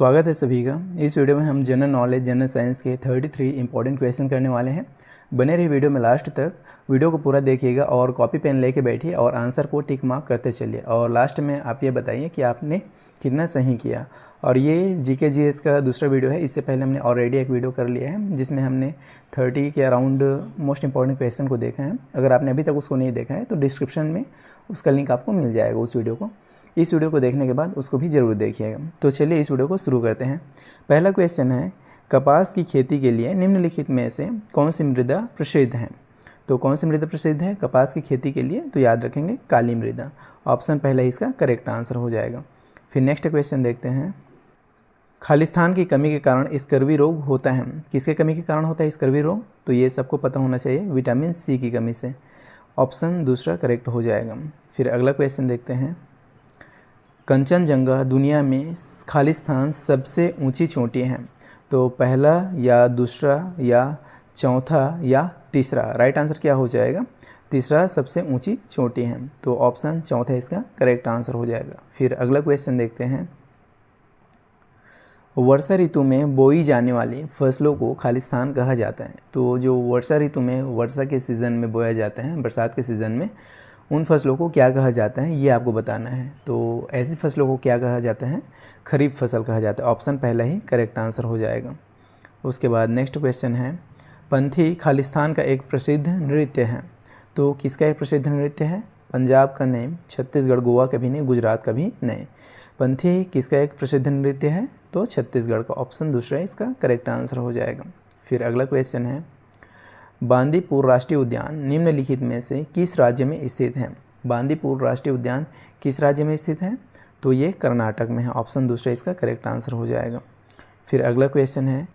स्वागत है सभी का। इस वीडियो में हम जनरल नॉलेज जनरल साइंस के 33 इंपॉर्टेंट क्वेश्चन करने वाले हैं। बने रहिए वीडियो में लास्ट तक। वीडियो को पूरा देखिएगा और कॉपी पेन लेके बैठिए और आंसर को टिक मार्क करते चलिए और लास्ट में आप ये बताइए कि आपने कितना सही किया। और ये जीके जीएस का दूसरा वीडियो है। इससे पहले हमने ऑलरेडी एक वीडियो कर लिया है जिसमें हमने 30 के अराउंड मोस्ट इंपॉर्टेंट क्वेश्चन को देखा है। अगर आपने अभी तक उसको नहीं देखा है तो डिस्क्रिप्शन में उसका लिंक आपको मिल जाएगा उस वीडियो को। इस वीडियो को देखने के बाद उसको भी ज़रूर देखिएगा। तो चलिए इस वीडियो को शुरू करते हैं। पहला क्वेश्चन है, कपास की खेती के लिए निम्नलिखित में से कौन सी मृदा प्रसिद्ध है। तो कौन सी मृदा प्रसिद्ध है कपास की खेती के लिए? तो याद रखेंगे काली मृदा। ऑप्शन पहला इसका करेक्ट आंसर हो जाएगा। फिर नेक्स्ट क्वेश्चन देखते हैं, खालिस्तान की कमी के कारण स्कर्वी रोग होता है। किसके कमी के कारण होता है स्कर्वी रोग? तो ये सबको पता होना चाहिए, विटामिन सी की कमी से। ऑप्शन दूसरा करेक्ट हो जाएगा। फिर अगला क्वेश्चन देखते हैं, कंचनजंगा दुनिया में खालिस्तान सबसे ऊंची चोटी है। तो पहला या दूसरा या चौथा या तीसरा? राइट आंसर क्या हो जाएगा? तीसरा सबसे ऊंची चोटी है। तो ऑप्शन चौथा इसका करेक्ट आंसर हो जाएगा। फिर अगला क्वेश्चन देखते हैं, वर्षा ऋतु में बोई जाने वाली फसलों को खालिस्तान कहा जाता है। तो जो वर्षा ऋतु में वर्षा के सीज़न में बोया जाता है, बरसात के सीज़न में, उन फसलों को क्या कहा जाता है ये आपको बताना है। तो ऐसी फसलों को क्या कहा जाता है? खरीफ फसल कहा जाता है। ऑप्शन पहला ही करेक्ट आंसर हो जाएगा। उसके बाद नेक्स्ट क्वेश्चन है, पंथी खालिस्तान का एक प्रसिद्ध नृत्य है। तो किसका एक प्रसिद्ध नृत्य है? पंजाब का नहीं, छत्तीसगढ़ गोवा का भी नहीं, गुजरात का भी नहीं। पंथी किसका एक प्रसिद्ध नृत्य है? तो छत्तीसगढ़ का। ऑप्शन दूसरा इसका करेक्ट आंसर हो जाएगा। फिर अगला क्वेश्चन है, बांदीपुर राष्ट्रीय उद्यान निम्नलिखित में से किस राज्य में स्थित है? बांदीपुर राष्ट्रीय उद्यान किस राज्य में स्थित है? तो ये कर्नाटक में है। ऑप्शन दूसरा इसका करेक्ट आंसर हो जाएगा। फिर अगला क्वेश्चन है,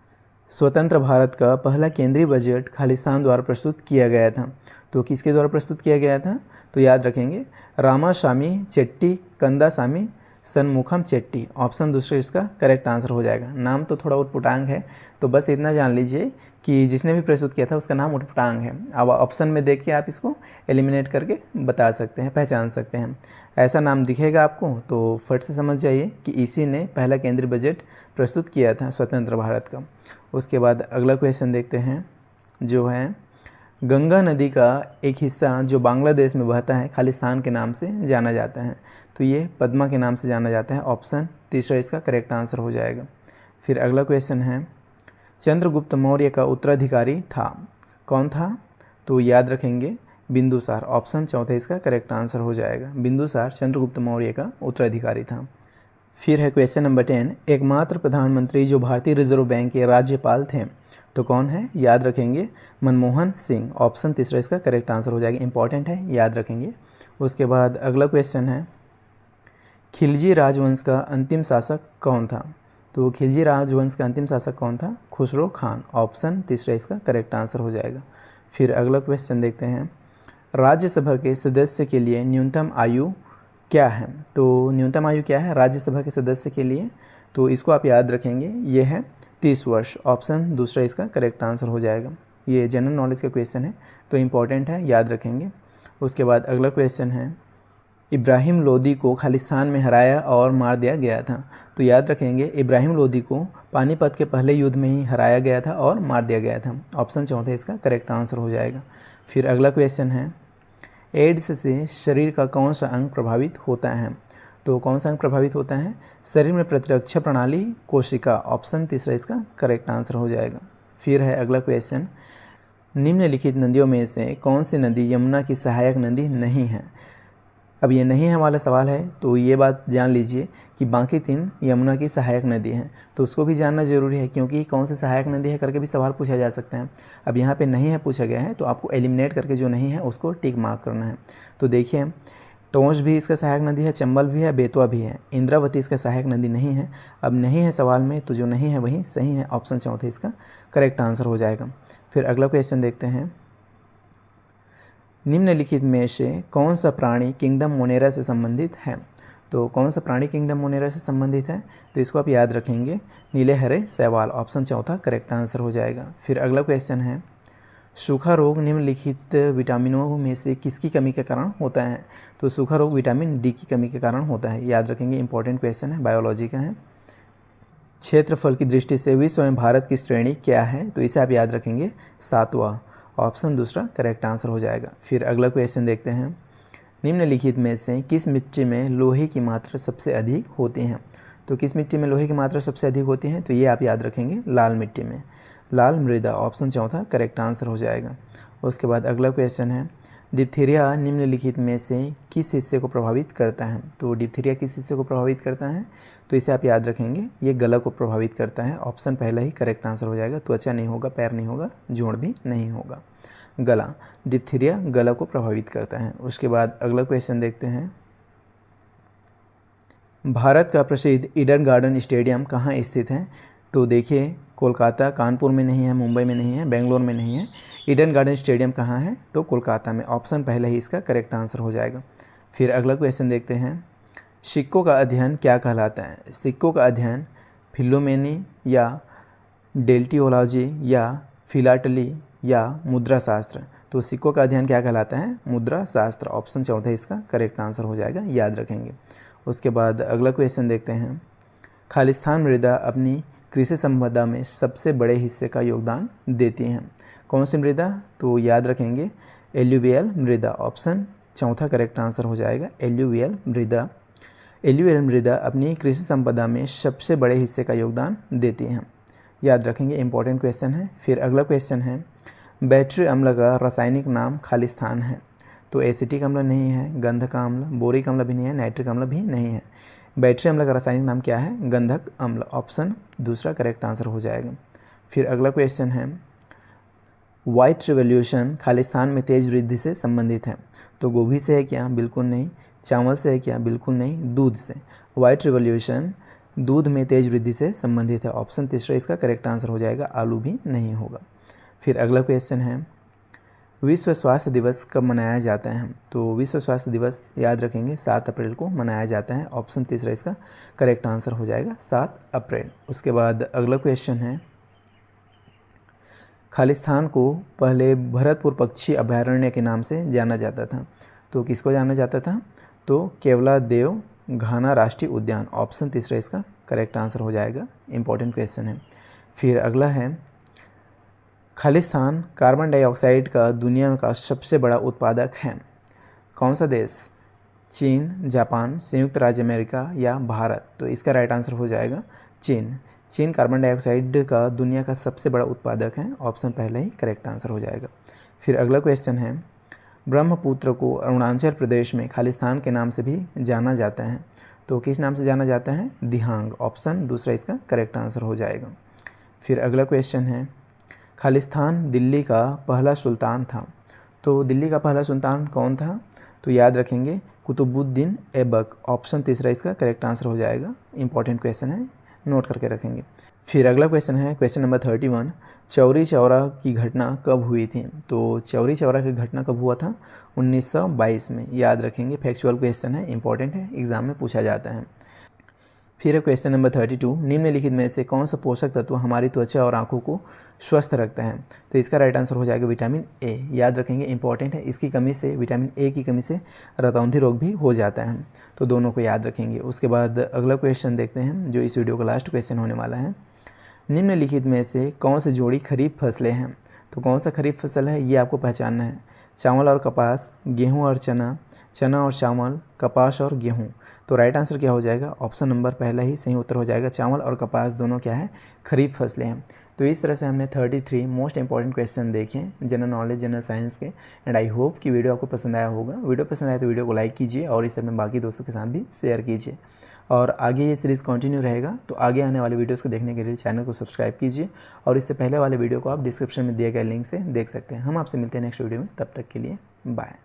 स्वतंत्र भारत का पहला केंद्रीय बजट खालिस्तान द्वारा प्रस्तुत किया गया था। तो किसके द्वारा प्रस्तुत किया गया था? तो याद रखेंगे रामासामी चेट्टी कंदासामी सनमुखम चेट्टी। ऑप्शन दूसरा इसका करेक्ट आंसर हो जाएगा। नाम तो थोड़ा उटपटांग है, तो बस इतना जान लीजिए कि जिसने भी प्रस्तुत किया था उसका नाम उटपटांग है। अब ऑप्शन में देख के आप इसको एलिमिनेट करके बता सकते हैं, पहचान सकते हैं। ऐसा नाम दिखेगा आपको तो फट से समझ जाइए कि इसी ने पहला केंद्रीय बजट प्रस्तुत किया था स्वतंत्र भारत का। उसके बाद अगला क्वेश्चन देखते हैं, जो है गंगा नदी का एक हिस्सा जो बांग्लादेश में बहता है खालिस्तान के नाम से जाना जाता है। तो ये पद्मा के नाम से जाना जाता है। ऑप्शन तीसरा इसका करेक्ट आंसर हो जाएगा। फिर अगला क्वेश्चन है, चंद्रगुप्त मौर्य का उत्तराधिकारी था। कौन था? तो याद रखेंगे बिंदुसार। ऑप्शन चौथा इसका करेक्ट आंसर हो जाएगा। बिंदुसार चंद्रगुप्त मौर्य का उत्तराधिकारी था। फिर है क्वेश्चन नंबर 10, एकमात्र प्रधानमंत्री जो भारतीय रिजर्व बैंक के राज्यपाल थे। तो कौन है? याद रखेंगे मनमोहन सिंह। ऑप्शन तीसरा इसका करेक्ट आंसर हो जाएगा। इंपॉर्टेंट है, याद रखेंगे। उसके बाद अगला क्वेश्चन है, खिलजी राजवंश का अंतिम शासक कौन था? तो खिलजी राजवंश का अंतिम शासक कौन था? खुसरो खान। ऑप्शन तीसरा इसका करेक्ट आंसर हो जाएगा। फिर अगला क्वेश्चन देखते हैं, राज्यसभा के सदस्य के लिए न्यूनतम आयु क्या है? तो न्यूनतम आयु क्या है राज्यसभा के सदस्य के लिए? तो इसको आप याद रखेंगे, ये है 30 वर्ष। ऑप्शन दूसरा इसका करेक्ट आंसर हो जाएगा। ये जनरल नॉलेज का क्वेश्चन है तो इम्पॉर्टेंट है, याद रखेंगे। उसके बाद अगला क्वेश्चन है, इब्राहिम लोदी को खालिस्तान में हराया और मार दिया गया था। तो याद रखेंगे इब्राहिम लोदी को पानीपत के पहले युद्ध में ही हराया गया था और मार दिया गया था। ऑप्शन चौथा इसका करेक्ट आंसर हो जाएगा। फिर अगला क्वेश्चन है, एड्स से शरीर का कौन सा अंग प्रभावित होता है? तो कौन सा अंग प्रभावित होता है? शरीर में प्रतिरक्षा प्रणाली, कोशिका। ऑप्शन तीसरा इसका करेक्ट आंसर हो जाएगा। फिर है अगला क्वेश्चन, निम्नलिखित नदियों में से कौन सी नदी यमुना की सहायक नदी नहीं है? अब ये नहीं है वाला सवाल है तो ये बात जान लीजिए कि बाकी 3 यमुना की सहायक नदी हैं। तो उसको भी जानना जरूरी है क्योंकि कौन सी सहायक नदी है करके भी सवाल पूछा जा सकता है। अब यहाँ पे नहीं है पूछा गया है तो आपको एलिमिनेट करके जो नहीं है उसको टिक मार्क करना है। तो देखिए, टोंस भी इसका सहायक नदी है, चंबल भी है, बेतवा भी है, इंद्रावती इसका सहायक नदी नहीं है। अब नहीं है सवाल में तो जो नहीं है वही सही है। ऑप्शन चौथा इसका करेक्ट आंसर हो जाएगा। फिर अगला क्वेश्चन देखते हैं, निम्नलिखित में से कौन सा प्राणी किंगडम मोनेरा से संबंधित है? तो कौन सा प्राणी किंगडम मोनेरा से संबंधित है? तो इसको आप याद रखेंगे नीले हरे शैवाल। ऑप्शन चौथा करेक्ट आंसर हो जाएगा। फिर अगला क्वेश्चन है, सूखा रोग निम्नलिखित विटामिनों में से किसकी कमी के कारण होता है? तो सूखा रोग विटामिन डी की कमी के कारण होता है। याद रखेंगे, इंपॉर्टेंट क्वेश्चन है, बायोलॉजी का है। क्षेत्रफल की दृष्टि से विश्व में भारत की श्रेणी क्या है, तो इसे आप याद रखेंगे 7वां, ऑप्शन दूसरा करेक्ट आंसर हो जाएगा। फिर अगला क्वेश्चन देखते हैं, निम्नलिखित में से किस मिट्टी में लोहे की मात्रा सबसे अधिक होती है, तो किस मिट्टी में लोहे की मात्रा सबसे अधिक होती है, तो ये आप याद रखेंगे लाल मिट्टी में, लाल मृदा, ऑप्शन चौथा करेक्ट आंसर हो जाएगा। उसके बाद अगला क्वेश्चन है, डिप्थीरिया निम्नलिखित में से किस हिस्से को प्रभावित करता है, तो डिप्थीरिया किस हिस्से को प्रभावित करता है, तो इसे आप याद रखेंगे ये गला को प्रभावित करता है, ऑप्शन पहला ही करेक्ट आंसर हो जाएगा। त्वचा नहीं होगा, पैर नहीं होगा, जोड़ भी नहीं होगा, गला, डिप्थीरिया गला को प्रभावित करता है। उसके बाद अगला क्वेश्चन देखते हैं, भारत का प्रसिद्ध ईडन गार्डन स्टेडियम कहाँ स्थित है, तो देखिए कोलकाता, कानपुर में नहीं है, मुंबई में नहीं है, बेंगलोर में नहीं है, ईडन गार्डन स्टेडियम कहाँ है, तो कोलकाता में, ऑप्शन पहले ही इसका करेक्ट आंसर हो जाएगा। फिर अगला क्वेश्चन देखते हैं, सिक्कों का अध्ययन क्या कहलाता है, सिक्कों का अध्ययन फिलोमेनी या डेल्टियोलॉजी या फिलाटली या मुद्रा शास्त्र, तो सिक्कों का अध्ययन क्या कहलाता है, मुद्रा शास्त्र, ऑप्शन चौथा इसका करेक्ट आंसर हो जाएगा, याद रखेंगे। उसके बाद अगला क्वेश्चन देखते हैं, खालिस्तान मृदा अपनी कृषि संपदा में सबसे बड़े हिस्से का योगदान देती हैं, कौन सी मृदा, तो याद रखेंगे एल्यूवियल मृदा, ऑप्शन चौथा करेक्ट आंसर हो जाएगा, एल्यूवियल मृदा। एल्यूवियल मृदा अपनी कृषि संपदा में सबसे बड़े हिस्से का योगदान देती हैं, याद रखेंगे, इंपॉर्टेंट क्वेश्चन है। फिर अगला क्वेश्चन है, बैटरी अम्ल का रासायनिक नाम खालिस्तान है, तो एसिटिक अम्ल नहीं है, गंधक अम्ल, बोरिक अम्ल भी नहीं है, नाइट्रिक अम्ल भी नहीं है, बैटरी अम्ल का रासायनिक नाम क्या है, गंधक अम्ल, ऑप्शन दूसरा करेक्ट आंसर हो जाएगा। फिर अगला क्वेश्चन है, व्हाइट रिवॉल्यूशन खालिस्तान में तेज वृद्धि से संबंधित है, तो गोभी से है क्या, बिल्कुल नहीं, चावल से है क्या, बिल्कुल नहीं, दूध से, व्हाइट रिवॉल्यूशन दूध में तेज वृद्धि से संबंधित है, ऑप्शन तीसरा इसका करेक्ट आंसर हो जाएगा, आलू भी नहीं होगा। फिर अगला क्वेश्चन है, विश्व स्वास्थ्य दिवस कब मनाया जाता है, तो विश्व स्वास्थ्य दिवस याद रखेंगे 7 अप्रैल को मनाया जाता है, ऑप्शन तीसरा इसका करेक्ट आंसर हो जाएगा 7 अप्रैल। उसके बाद अगला क्वेश्चन है, खालिस्तान को पहले भरतपुर पक्षी अभयारण्य के नाम से जाना जाता था, तो किसको जाना जाता था, तो केवलादेव घाना राष्ट्रीय उद्यान, ऑप्शन तीसरा इसका करेक्ट आंसर हो जाएगा, इंपॉर्टेंट क्वेश्चन है। फिर अगला है, खालिस्तान कार्बन डाइऑक्साइड का दुनिया का सबसे बड़ा उत्पादक है, कौन सा देश, चीन, जापान, संयुक्त राज्य अमेरिका या भारत, तो इसका राइट आंसर हो जाएगा चीन। चीन कार्बन डाइऑक्साइड का दुनिया का सबसे बड़ा उत्पादक है, ऑप्शन पहले ही करेक्ट आंसर हो जाएगा। फिर अगला क्वेश्चन है, ब्रह्मपुत्र को अरुणाचल प्रदेश में खालिस्तान के नाम से भी जाना जाता है, तो किस नाम से जाना जाता है, दिहांग, ऑप्शन दूसरा इसका करेक्ट आंसर हो जाएगा। फिर अगला क्वेश्चन है, खालिस्तान दिल्ली का पहला सुल्तान था, तो दिल्ली का पहला सुल्तान कौन था, तो याद रखेंगे कुतुबुद्दीन ऐबक, ऑप्शन तीसरा इसका करेक्ट आंसर हो जाएगा, इंपॉर्टेंट क्वेश्चन है, नोट करके रखेंगे। फिर अगला क्वेश्चन है, क्वेश्चन नंबर 31, चौरी चौरा की घटना कब हुई थी, तो चौरी चौरा की घटना कब हुआ था, 1922 में, याद रखेंगे, फैक्चुअल क्वेश्चन है, इंपॉर्टेंट है, एग्जाम में पूछा जाता है। फिर क्वेश्चन नंबर 32, निम्नलिखित में से कौन सा पोषक तत्व हमारी त्वचा और आंखों को स्वस्थ रखता है, तो इसका राइट आंसर हो जाएगा विटामिन ए, याद रखेंगे, इंपॉर्टेंट है, इसकी कमी से, विटामिन ए की कमी से रतौंधी रोग भी हो जाता है, तो दोनों को याद रखेंगे। उसके बाद अगला क्वेश्चन देखते हैं, जो इस वीडियो का लास्ट क्वेश्चन होने वाला है, निम्नलिखित में से कौन सी जोड़ी खरीफ फसलें हैं, तो कौन सा खरीफ फसल है ये आपको पहचानना है, चावल और कपास, गेहूं और चना, चना और चावल, कपास और गेहूं, तो राइट आंसर क्या हो जाएगा, ऑप्शन नंबर पहला ही सही उत्तर हो जाएगा, चावल और कपास दोनों क्या है, खरीफ फसलें हैं। तो इस तरह से हमने 33 मोस्ट इंपॉर्टेंट क्वेश्चन देखे जनरल नॉलेज, जनरल साइंस के, एंड आई होप कि वीडियो आपको पसंद आया होगा। वीडियो पसंद आया तो वीडियो को लाइक कीजिए और इस तरह में बाकी दोस्तों के साथ भी शेयर कीजिए, और आगे ये सीरीज़ कंटिन्यू रहेगा, तो आगे आने वाले वीडियोस को देखने के लिए चैनल को सब्सक्राइब कीजिए, और इससे पहले वाले वीडियो को आप डिस्क्रिप्शन में दिए गए लिंक से देख सकते हैं। हम आपसे मिलते हैं नेक्स्ट वीडियो में, तब तक के लिए बाय।